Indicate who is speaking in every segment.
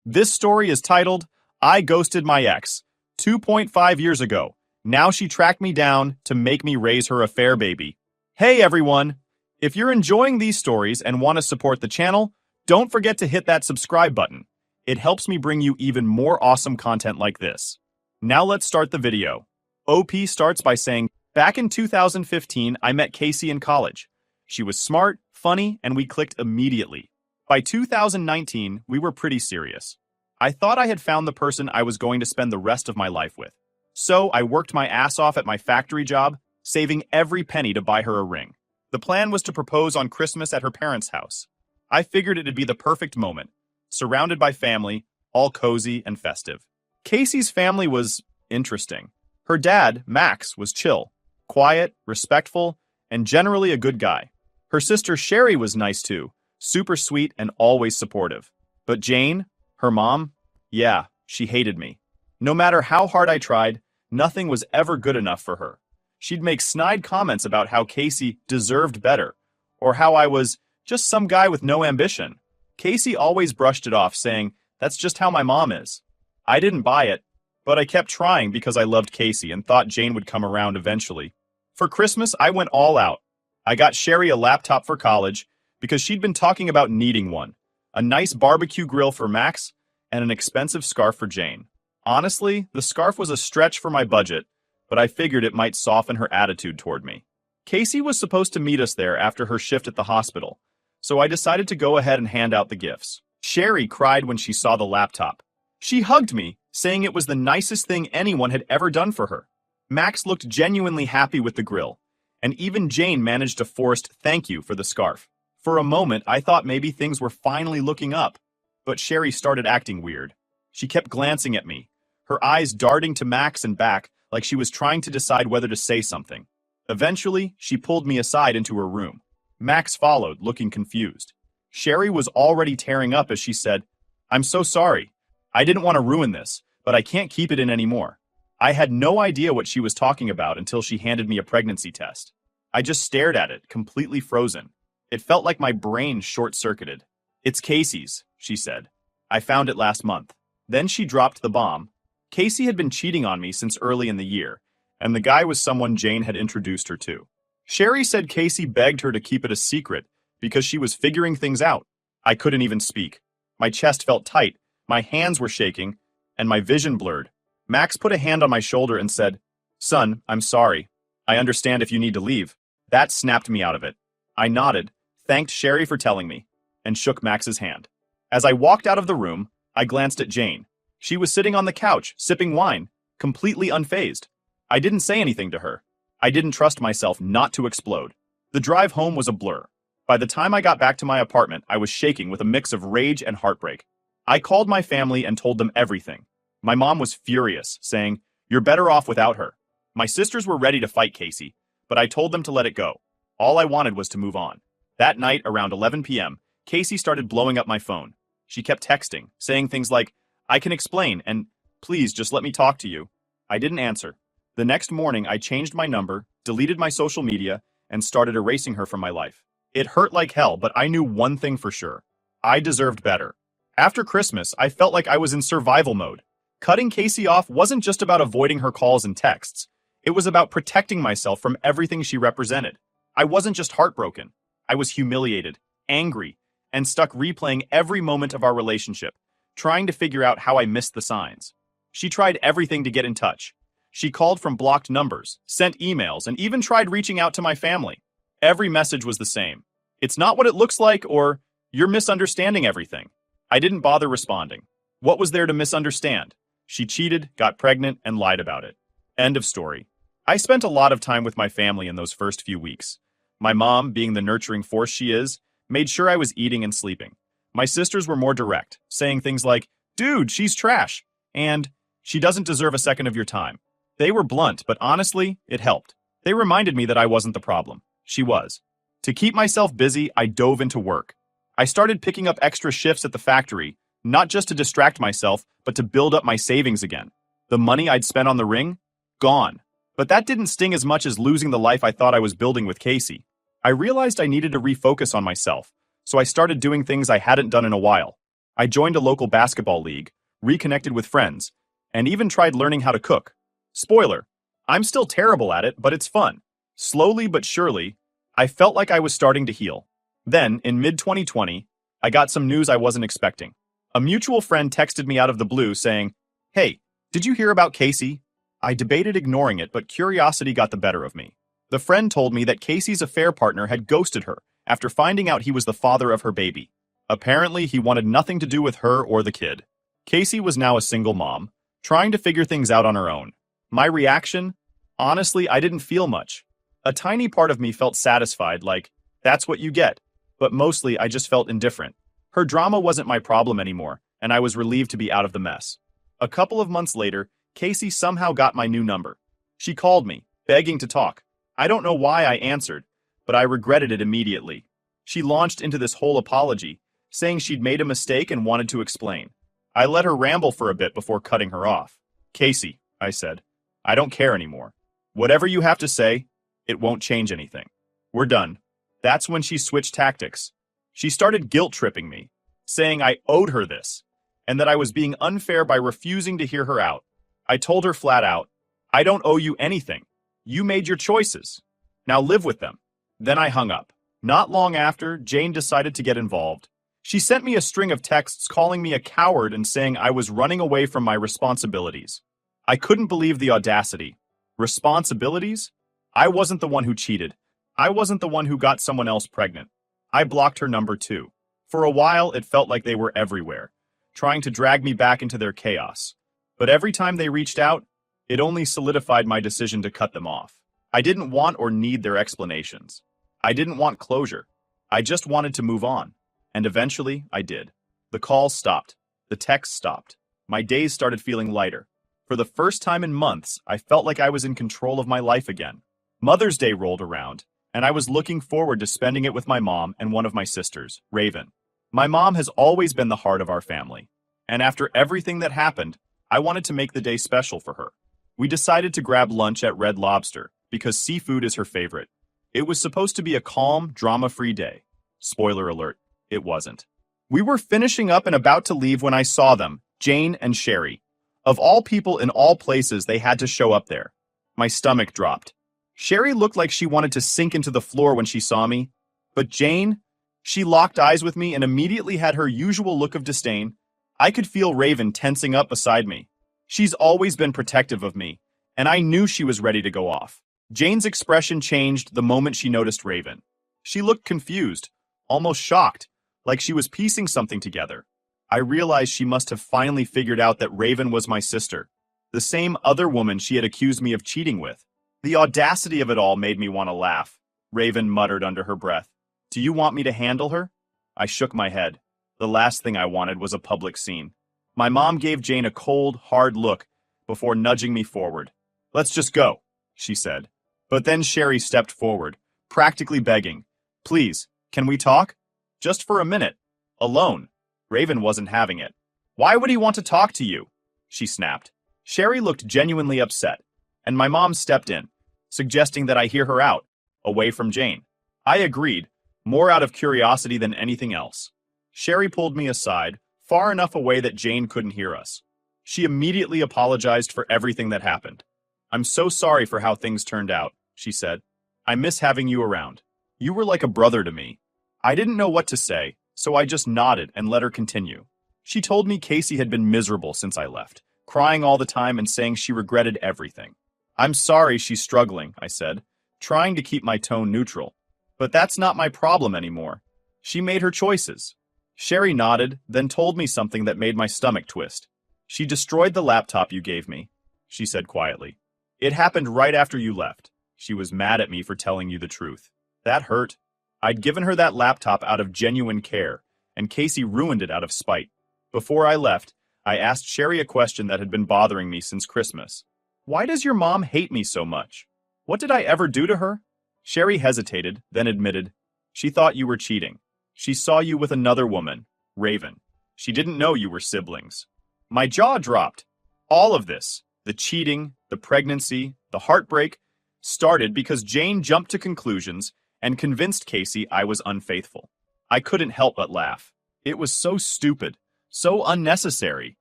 Speaker 1: This story is titled, I Ghosted My Ex, 2.5 years ago. Now she tracked me down to make me raise her affair baby. Hey everyone! If you're enjoying these stories and want to support the channel, don't forget to hit that subscribe button. It helps me bring you even more awesome content like this. Now let's start the video. OP starts by saying, back in 2015, I met Casey in college. She was smart, funny, and we clicked immediately. By 2019, we were pretty serious. I thought I had found the person I was going to spend the rest of my life with. So I worked my ass off at my factory job, saving every penny to buy her a ring. The plan was to propose on Christmas at her parents' house. I figured it'd be the perfect moment, surrounded by family, all cozy and festive. Casey's family was interesting. Her dad, Max, was chill, quiet, respectful, and generally a good guy. Her sister Sherry was nice too, super sweet and always supportive. But Jane, her mom, yeah, she hated me. No matter how hard I tried, nothing was ever good enough for her. She'd make snide comments about how Casey deserved better, or how I was just some guy with no ambition. Casey always brushed it off, saying, that's just how my mom is. I didn't buy it, but I kept trying because I loved Casey and thought Jane would come around eventually. For Christmas, I went all out. I got Sherry a laptop for college because she'd been talking about needing one, a nice barbecue grill for Max, and an expensive scarf for Jane. Honestly, the scarf was a stretch for my budget, but I figured it might soften her attitude toward me. Casey was supposed to meet us there after her shift at the hospital, so I decided to go ahead and hand out the gifts. Sherry cried when she saw the laptop. She hugged me, saying it was the nicest thing anyone had ever done for her. Max looked genuinely happy with the grill, and even Jane managed a forced thank you for the scarf. For a moment, I thought maybe things were finally looking up, but Sherry started acting weird. She kept glancing at me, her eyes darting to Max and back like she was trying to decide whether to say something. Eventually, she pulled me aside into her room. Max followed, looking confused. Sherry was already tearing up as she said, I'm so sorry. I didn't want to ruin this, but I can't keep it in anymore. I had no idea what she was talking about until she handed me a pregnancy test. I just stared at it, completely frozen. It felt like my brain short-circuited. It's Casey's, she said. I found it last month. Then she dropped the bomb. Casey had been cheating on me since early in the year, and the guy was someone Jane had introduced her to. Sherry said Casey begged her to keep it a secret because she was figuring things out. I couldn't even speak. My chest felt tight, my hands were shaking, and my vision blurred. Max put a hand on my shoulder and said, Son, I'm sorry. I understand if you need to leave. That snapped me out of it. I nodded, thanked Sherry for telling me, and shook Max's hand. As I walked out of the room, I glanced at Jane. She was sitting on the couch, sipping wine, completely unfazed. I didn't say anything to her. I didn't trust myself not to explode. The drive home was a blur. By the time I got back to my apartment, I was shaking with a mix of rage and heartbreak. I called my family and told them everything. My mom was furious, saying, You're better off without her. My sisters were ready to fight Casey, but I told them to let it go. All I wanted was to move on. That night, around 11 p.m., Casey started blowing up my phone. She kept texting, saying things like, I can explain, and please just let me talk to you. I didn't answer. The next morning, I changed my number, deleted my social media, and started erasing her from my life. It hurt like hell, but I knew one thing for sure. I deserved better. After Christmas, I felt like I was in survival mode. Cutting Casey off wasn't just about avoiding her calls and texts. It was about protecting myself from everything she represented. I wasn't just heartbroken. I was humiliated, angry, and stuck replaying every moment of our relationship, trying to figure out how I missed the signs. She tried everything to get in touch. She called from blocked numbers, sent emails, and even tried reaching out to my family. Every message was the same. It's not what it looks like, or you're misunderstanding everything. I didn't bother responding. What was there to misunderstand? She cheated, got pregnant, and lied about it. End of story. I spent a lot of time with my family in those first few weeks. My mom, being the nurturing force she is, made sure I was eating and sleeping. My sisters were more direct, saying things like, Dude, she's trash, and she doesn't deserve a second of your time. They were blunt, but honestly, it helped. They reminded me that I wasn't the problem. She was. To keep myself busy, I dove into work. I started picking up extra shifts at the factory, not just to distract myself, but to build up my savings again. The money I'd spent on the ring? Gone. But that didn't sting as much as losing the life I thought I was building with Casey. I realized I needed to refocus on myself, so I started doing things I hadn't done in a while. I joined a local basketball league, reconnected with friends, and even tried learning how to cook. Spoiler, I'm still terrible at it, but it's fun. Slowly but surely, I felt like I was starting to heal. Then, in mid-2020, I got some news I wasn't expecting. A mutual friend texted me out of the blue saying, "Hey, did you hear about Casey?" I debated ignoring it, but curiosity got the better of me. The friend told me that Casey's affair partner had ghosted her after finding out he was the father of her baby. Apparently, he wanted nothing to do with her or the kid. Casey was now a single mom, trying to figure things out on her own. My reaction? Honestly, I didn't feel much. A tiny part of me felt satisfied, like, that's what you get. But mostly, I just felt indifferent. Her drama wasn't my problem anymore, and I was relieved to be out of the mess. A couple of months later, Casey somehow got my new number. She called me, begging to talk. I don't know why I answered, but I regretted it immediately. She launched into this whole apology, saying she'd made a mistake and wanted to explain. I let her ramble for a bit before cutting her off. "Casey," I said, "I don't care anymore. Whatever you have to say, it won't change anything. We're done." That's when she switched tactics. She started guilt-tripping me, saying I owed her this, and that I was being unfair by refusing to hear her out. I told her flat out, "I don't owe you anything. You made your choices. Now live with them." Then I hung up. Not long after, Jane decided to get involved. She sent me a string of texts calling me a coward and saying I was running away from my responsibilities. I couldn't believe the audacity. Responsibilities? I wasn't the one who cheated. I wasn't the one who got someone else pregnant. I blocked her number too. For a while, it felt like they were everywhere, trying to drag me back into their chaos. But every time they reached out, it only solidified my decision to cut them off. I didn't want or need their explanations. I didn't want closure. I just wanted to move on. And eventually, I did. The calls stopped. The texts stopped. My days started feeling lighter. For the first time in months, I felt like I was in control of my life again. Mother's Day rolled around, and I was looking forward to spending it with my mom and one of my sisters, Raven. My mom has always been the heart of our family, and after everything that happened, I wanted to make the day special for her. We decided to grab lunch at Red Lobster, because seafood is her favorite. It was supposed to be a calm, drama-free day. Spoiler alert, it wasn't. We were finishing up and about to leave when I saw them, Jane and Sherry. Of all people in all places, they had to show up there. My stomach dropped. Sherry looked like she wanted to sink into the floor when she saw me, but Jane, she locked eyes with me and immediately had her usual look of disdain. I could feel Raven tensing up beside me. She's always been protective of me, and I knew she was ready to go off. Jane's expression changed the moment she noticed Raven. She looked confused, almost shocked, like she was piecing something together. I realized she must have finally figured out that Raven was my sister, the same other woman she had accused me of cheating with. The audacity of it all made me want to laugh. Raven muttered under her breath, "Do you want me to handle her?" I shook my head. The last thing I wanted was a public scene. My mom gave Jane a cold, hard look before nudging me forward. "Let's just go," she said. But then Sherry stepped forward, practically begging, "Please, can we talk? Just for a minute. Alone." Raven wasn't having it. "Why would he want to talk to you?" she snapped. Sherry looked genuinely upset, and my mom stepped in, suggesting that I hear her out, away from Jane. I agreed, more out of curiosity than anything else. Sherry pulled me aside, far enough away that Jane couldn't hear us. She immediately apologized for everything that happened. "I'm so sorry for how things turned out," she said. "I miss having you around. You were like a brother to me." I didn't know what to say, so I just nodded and let her continue. She told me Casey had been miserable since I left, crying all the time and saying she regretted everything. "I'm sorry she's struggling," I said, trying to keep my tone neutral. "But that's not my problem anymore. She made her choices." Sherry nodded, then told me something that made my stomach twist. "She destroyed the laptop you gave me," she said quietly. "It happened right after you left. She was mad at me for telling you the truth. That hurt. I'd given her that laptop out of genuine care, and Casey ruined it out of spite. Before I left, I asked Sherry a question that had been bothering me since Christmas. Why does your mom hate me so much? What did I ever do to her?" Sherry hesitated, then admitted, "She thought you were cheating. She saw you with another woman, Raven. She didn't know you were siblings." My jaw dropped. All of this, the cheating, the pregnancy, the heartbreak, started because Jane jumped to conclusions and convinced Casey I was unfaithful. I couldn't help but laugh. It was so stupid, So unnecessary.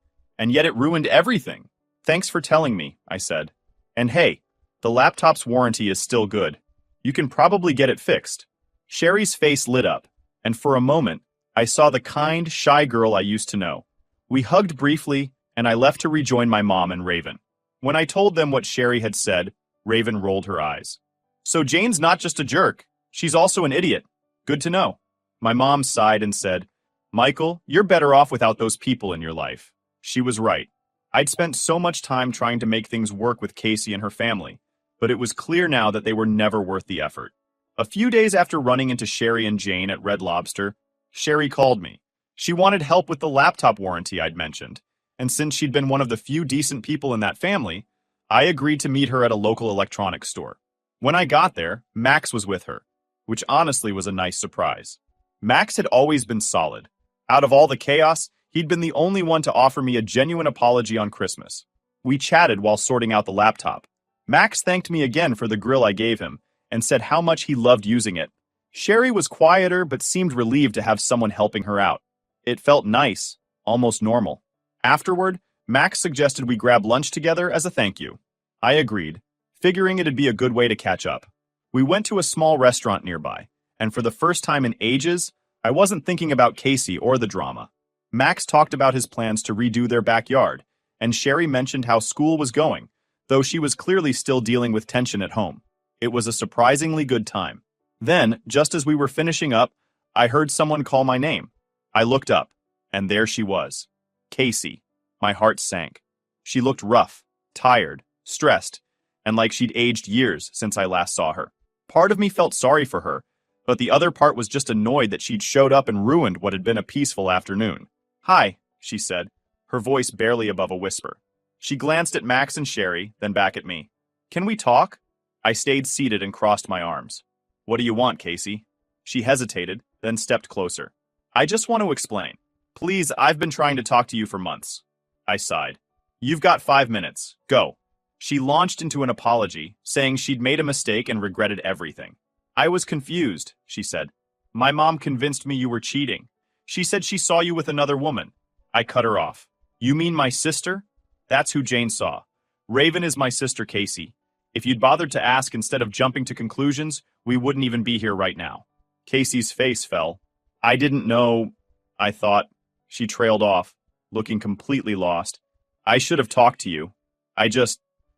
Speaker 1: And yet it ruined everything. Thanks for telling me, I said. And hey, the laptop's warranty is still good. You can probably get it fixed. Sherry's face lit up, and for a moment, I saw the kind, shy girl I used to know. We hugged briefly, and I left to rejoin my mom and Raven. When I told them what Sherry had said, Raven rolled her eyes. So Jane's not just a jerk, she's also an idiot. Good to know. My mom sighed and said, Michael, you're better off without those people in your life. She was right. I'd spent so much time trying to make things work with Casey and her family, but it was clear now that they were never worth the effort. A few days after running into Sherry and Jane at Red Lobster, Sherry called me. She wanted help with the laptop warranty I'd mentioned, and since she'd been one of the few decent people in that family, I agreed to meet her at a local electronics store. When I got there, Max was with her, which honestly was a nice surprise. Max had always been solid. Out of all the chaos, he'd been the only one to offer me a genuine apology on Christmas. We chatted while sorting out the laptop. Max thanked me again for the grill I gave him, and said how much he loved using it. Sherry was quieter but seemed relieved to have someone helping her out. It felt nice, almost normal. Afterward, Max suggested we grab lunch together as a thank you. I agreed, figuring it'd be a good way to catch up. We went to a small restaurant nearby, and for the first time in ages, I wasn't thinking about Casey or the drama. Max talked about his plans to redo their backyard, and Sherry mentioned how school was going, though she was clearly still dealing with tension at home. It was a surprisingly good time. Then, just as we were finishing up, I heard someone call my name. I looked up, and there she was. Casey. My heart sank. She looked rough, tired, stressed, and like she'd aged years since I last saw her. Part of me felt sorry for her, but the other part was just annoyed that she'd showed up and ruined what had been a peaceful afternoon. Hi, she said, her voice barely above a whisper. She glanced at Max and Sherry, then back at me. Can we talk? I stayed seated and crossed my arms. What do you want, Casey? She hesitated, then stepped closer. I just want to explain. Please, I've been trying to talk to you for months. I sighed. You've got 5 minutes. Go. She launched into an apology, saying she'd made a mistake and regretted everything. I was confused, she said. My mom convinced me you were cheating. She said she saw you with another woman. I cut her off. You mean my sister? That's who Jane saw. Raven is my sister, Casey. If you'd bothered to ask instead of jumping to conclusions, we wouldn't even be here right now. Casey's face fell. I didn't know, I thought. She trailed off, looking completely lost. I should have talked to you.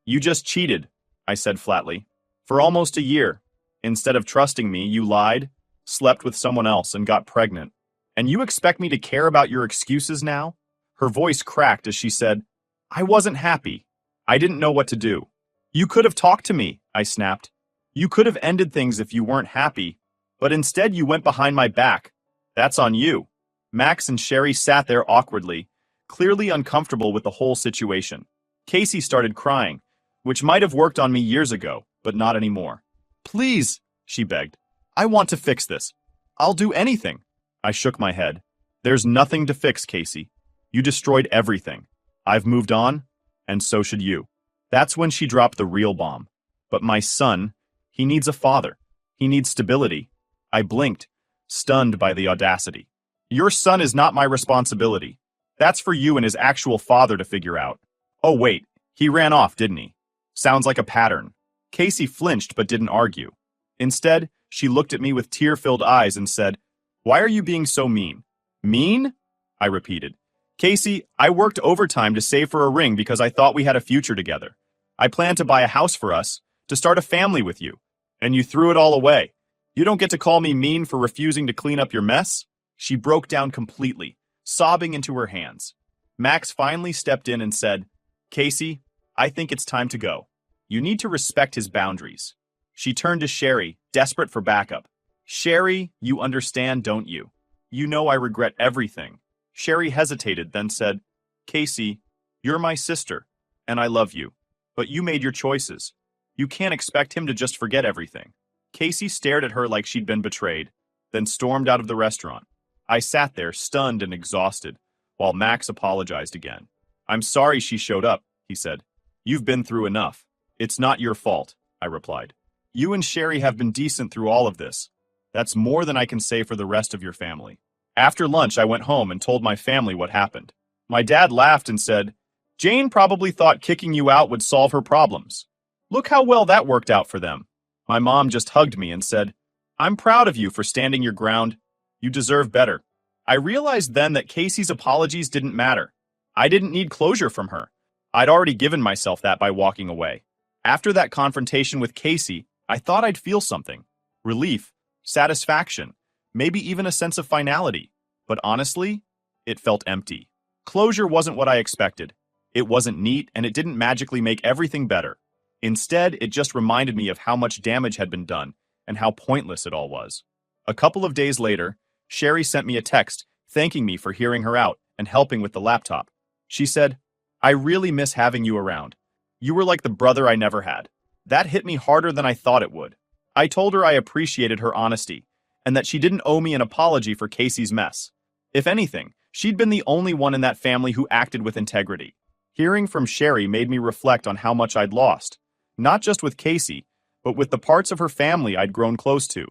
Speaker 1: You just cheated, I said flatly. For almost a year. Instead of trusting me, you lied, slept with someone else, and got pregnant. And you expect me to care about your excuses now? Her voice cracked as she said, I wasn't happy. I didn't know what to do. You could have talked to me, I snapped. You could have ended things if you weren't happy, but instead you went behind my back. That's on you. Max and Sherry sat there awkwardly, clearly uncomfortable with the whole situation. Casey started crying, which might have worked on me years ago, but not anymore. Please, she begged. I want to fix this. I'll do anything. I shook my head. There's nothing to fix, Casey. You destroyed everything. I've moved on, and so should you. That's when she dropped the real bomb. But my son, he needs a father. He needs stability. I blinked, stunned by the audacity. Your son is not my responsibility. That's for you and his actual father to figure out. Oh wait, he ran off, didn't he? Sounds like a pattern. Casey flinched but didn't argue. Instead, she looked at me with tear-filled eyes and said, Why are you being so mean? Mean? I repeated. Casey, I worked overtime to save for a ring because I thought we had a future together. I planned to buy a house for us, to start a family with you. And you threw it all away. You don't get to call me mean for refusing to clean up your mess? She broke down completely, sobbing into her hands. Max finally stepped in and said, Casey, I think it's time to go. You need to respect his boundaries. She turned to Sherry, desperate for backup. Sherry, you understand, don't you? You know I regret everything. Sherry hesitated, then said, Casey, you're my sister, and I love you. But you made your choices. You can't expect him to just forget everything. Casey stared at her like she'd been betrayed, then stormed out of the restaurant. I sat there, stunned and exhausted, while Max apologized again. I'm sorry she showed up, he said. You've been through enough. It's not your fault, I replied. You and Sherry have been decent through all of this. That's more than I can say for the rest of your family. After lunch, I went home and told my family what happened. My dad laughed and said, Jane probably thought kicking you out would solve her problems. Look how well that worked out for them. My mom just hugged me and said, I'm proud of you for standing your ground. You deserve better. I realized then that Casey's apologies didn't matter. I didn't need closure from her. I'd already given myself that by walking away. After that confrontation with Casey, I thought I'd feel something. Relief, satisfaction, maybe even a sense of finality. But honestly, it felt empty. Closure wasn't what I expected. It wasn't neat, and it didn't magically make everything better. Instead, it just reminded me of how much damage had been done and how pointless it all was. A couple of days later, Sherry sent me a text thanking me for hearing her out and helping with the laptop. She said, I really miss having you around. You were like the brother I never had. That hit me harder than I thought it would. I told her I appreciated her honesty and that she didn't owe me an apology for Casey's mess. If anything, she'd been the only one in that family who acted with integrity. Hearing from Sherry made me reflect on how much I'd lost, not just with Casey, but with the parts of her family I'd grown close to.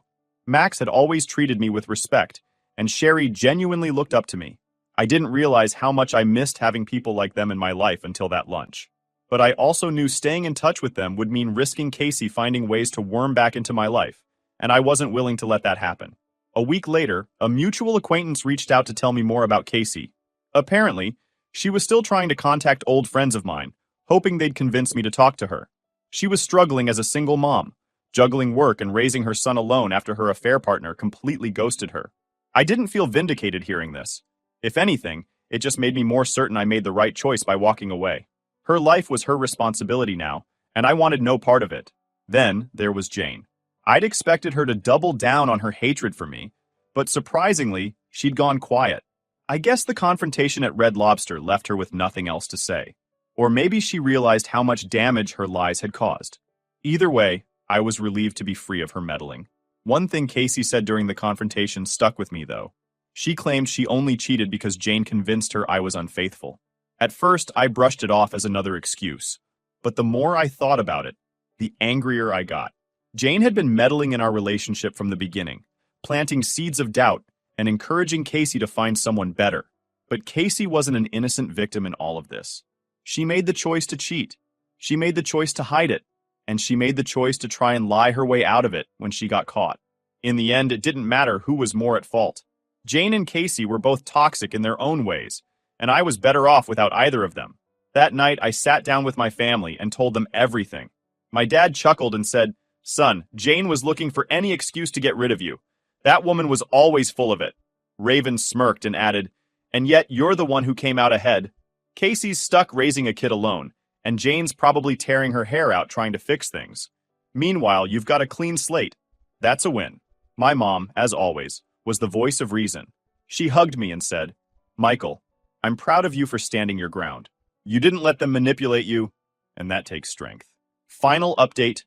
Speaker 1: Max had always treated me with respect, and Sherry genuinely looked up to me. I didn't realize how much I missed having people like them in my life until that lunch. But I also knew staying in touch with them would mean risking Casey finding ways to worm back into my life, and I wasn't willing to let that happen. A week later, a mutual acquaintance reached out to tell me more about Casey. Apparently, she was still trying to contact old friends of mine, hoping they'd convince me to talk to her. She was struggling as a single mom, juggling work and raising her son alone after her affair partner completely ghosted her. I didn't feel vindicated hearing this. If anything, it just made me more certain I made the right choice by walking away. Her life was her responsibility now, and I wanted no part of it. Then, there was Jane. I'd expected her to double down on her hatred for me, but surprisingly, she'd gone quiet. I guess the confrontation at Red Lobster left her with nothing else to say. Or maybe she realized how much damage her lies had caused. Either way, I was relieved to be free of her meddling. One thing Casey said during the confrontation stuck with me, though. She claimed she only cheated because Jane convinced her I was unfaithful. At first, I brushed it off as another excuse. But the more I thought about it, the angrier I got. Jane had been meddling in our relationship from the beginning, planting seeds of doubt and encouraging Casey to find someone better. But Casey wasn't an innocent victim in all of this. She made the choice to cheat. She made the choice to hide it. And she made the choice to try and lie her way out of it when she got caught. In the end, it didn't matter who was more at fault. Jane and Casey were both toxic in their own ways, and I was better off without either of them. That night, I sat down with my family and told them everything. My dad chuckled and said, Son, Jane was looking for any excuse to get rid of you. That woman was always full of it. Raven smirked and added, And yet you're the one who came out ahead. Casey's stuck raising a kid alone, and Jane's probably tearing her hair out trying to fix things. Meanwhile, you've got a clean slate. That's a win. My mom, as always, was the voice of reason. She hugged me and said, Michael, I'm proud of you for standing your ground. You didn't let them manipulate you, and that takes strength. Final update, ...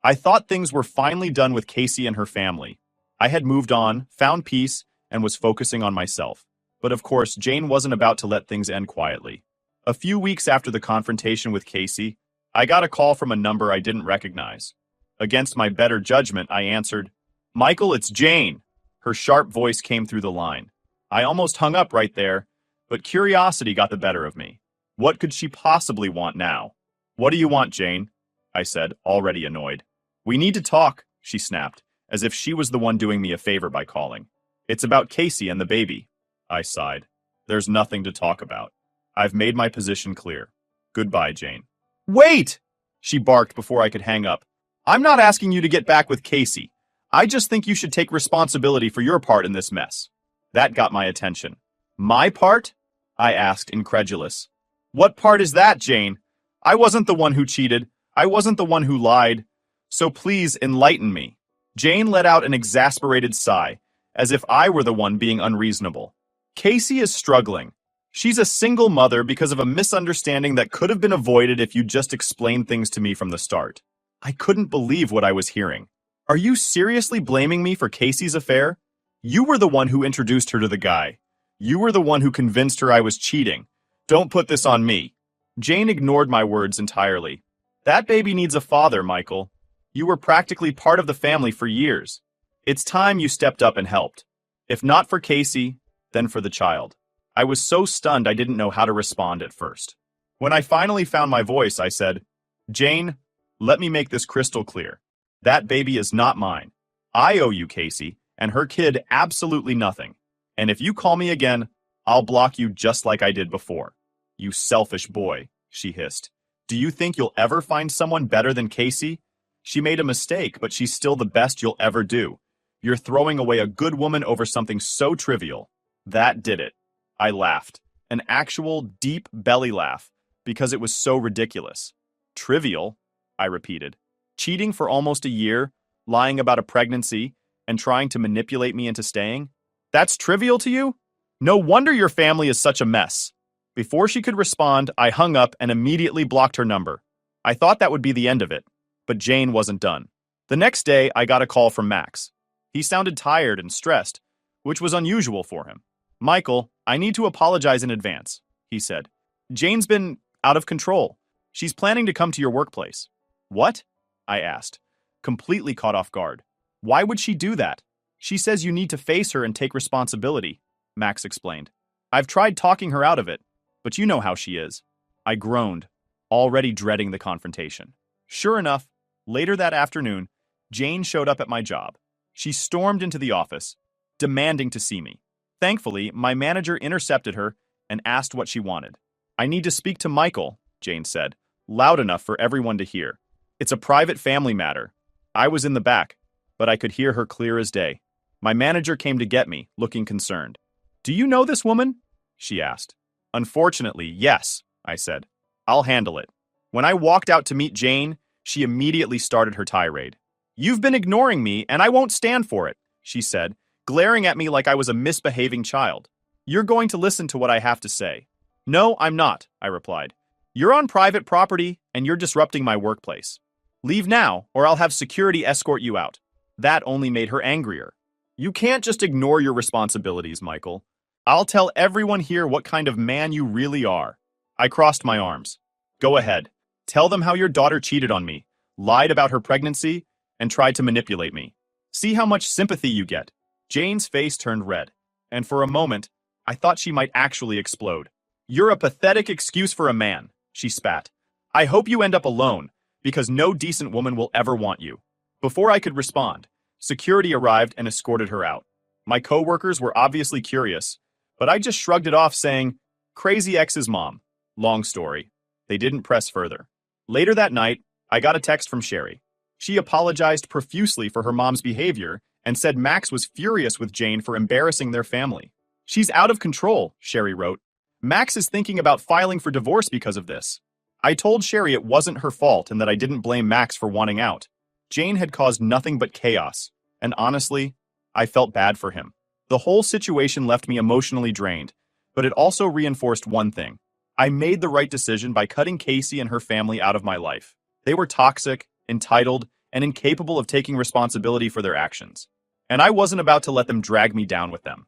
Speaker 1: I thought things were finally done with Casey and her family. I had moved on, found peace, and was focusing on myself. But of course, Jane wasn't about to let things end quietly. A few weeks after the confrontation with Casey, I got a call from a number I didn't recognize. Against my better judgment, I answered, Michael, it's Jane. Her sharp voice came through the line. I almost hung up right there, but curiosity got the better of me. What could she possibly want now? What do you want, Jane? I said, already annoyed. We need to talk, she snapped, as if she was the one doing me a favor by calling. It's about Casey and the baby. I sighed. There's nothing to talk about. I've made my position clear. Goodbye, Jane. Wait! She barked before I could hang up. I'm not asking you to get back with Casey. I just think you should take responsibility for your part in this mess. That got my attention. My part? I asked, incredulous. What part is that, Jane? I wasn't the one who cheated. I wasn't the one who lied. So please enlighten me. Jane let out an exasperated sigh, as if I were the one being unreasonable. Casey is struggling. She's a single mother because of a misunderstanding that could have been avoided if you just explained things to me from the start. I couldn't believe what I was hearing. Are you seriously blaming me for Casey's affair? You were the one who introduced her to the guy. You were the one who convinced her I was cheating. Don't put this on me. Jane ignored my words entirely. That baby needs a father, Michael. You were practically part of the family for years. It's time you stepped up and helped. If not for Casey, then for the child. I was so stunned I didn't know how to respond at first. When I finally found my voice, I said, Jane, let me make this crystal clear. That baby is not mine. I owe you Casey, and her kid absolutely nothing. And if you call me again, I'll block you just like I did before. You selfish boy, she hissed. Do you think you'll ever find someone better than Casey? She made a mistake, but she's still the best you'll ever do. You're throwing away a good woman over something so trivial. That did it. I laughed. An actual deep belly laugh, because it was so ridiculous. Trivial, I repeated. Cheating for almost a year, lying about a pregnancy, and trying to manipulate me into staying? That's trivial to you? No wonder your family is such a mess. Before she could respond, I hung up and immediately blocked her number. I thought that would be the end of it, but Jane wasn't done. The next day, I got a call from Max. He sounded tired and stressed, which was unusual for him. Michael, I need to apologize in advance, he said. Jane's been out of control. She's planning to come to your workplace. What? I asked, completely caught off guard. Why would she do that? She says you need to face her and take responsibility, Max explained. I've tried talking her out of it, but you know how she is. I groaned, already dreading the confrontation. Sure enough, later that afternoon, Jane showed up at my job. She stormed into the office, demanding to see me. Thankfully, my manager intercepted her and asked what she wanted. I need to speak to Michael, Jane said, loud enough for everyone to hear. It's a private family matter. I was in the back, but I could hear her clear as day. My manager came to get me, looking concerned. Do you know this woman? She asked. Unfortunately, yes, I said. I'll handle it. When I walked out to meet Jane, she immediately started her tirade. You've been ignoring me, and I won't stand for it, she said, glaring at me like I was a misbehaving child. You're going to listen to what I have to say. No, I'm not, I replied. You're on private property, and you're disrupting my workplace. Leave now, or I'll have security escort you out. That only made her angrier. You can't just ignore your responsibilities, Michael. I'll tell everyone here what kind of man you really are. I crossed my arms. Go ahead. Tell them how your daughter cheated on me, lied about her pregnancy, and tried to manipulate me. See how much sympathy you get. Jane's face turned red, and for a moment, I thought she might actually explode. You're a pathetic excuse for a man, she spat. I hope you end up alone, because no decent woman will ever want you. Before I could respond, security arrived and escorted her out. My coworkers were obviously curious, but I just shrugged it off saying, crazy ex's mom. Long story. They didn't press further. Later that night, I got a text from Sherry. She apologized profusely for her mom's behavior and said Max was furious with Jane for embarrassing their family. She's out of control, Sherry wrote. Max is thinking about filing for divorce because of this. I told Sherry it wasn't her fault and that I didn't blame Max for wanting out. Jane had caused nothing but chaos, and honestly, I felt bad for him. The whole situation left me emotionally drained, but it also reinforced one thing. I made the right decision by cutting Casey and her family out of my life. They were toxic, entitled, and incapable of taking responsibility for their actions. And I wasn't about to let them drag me down with them.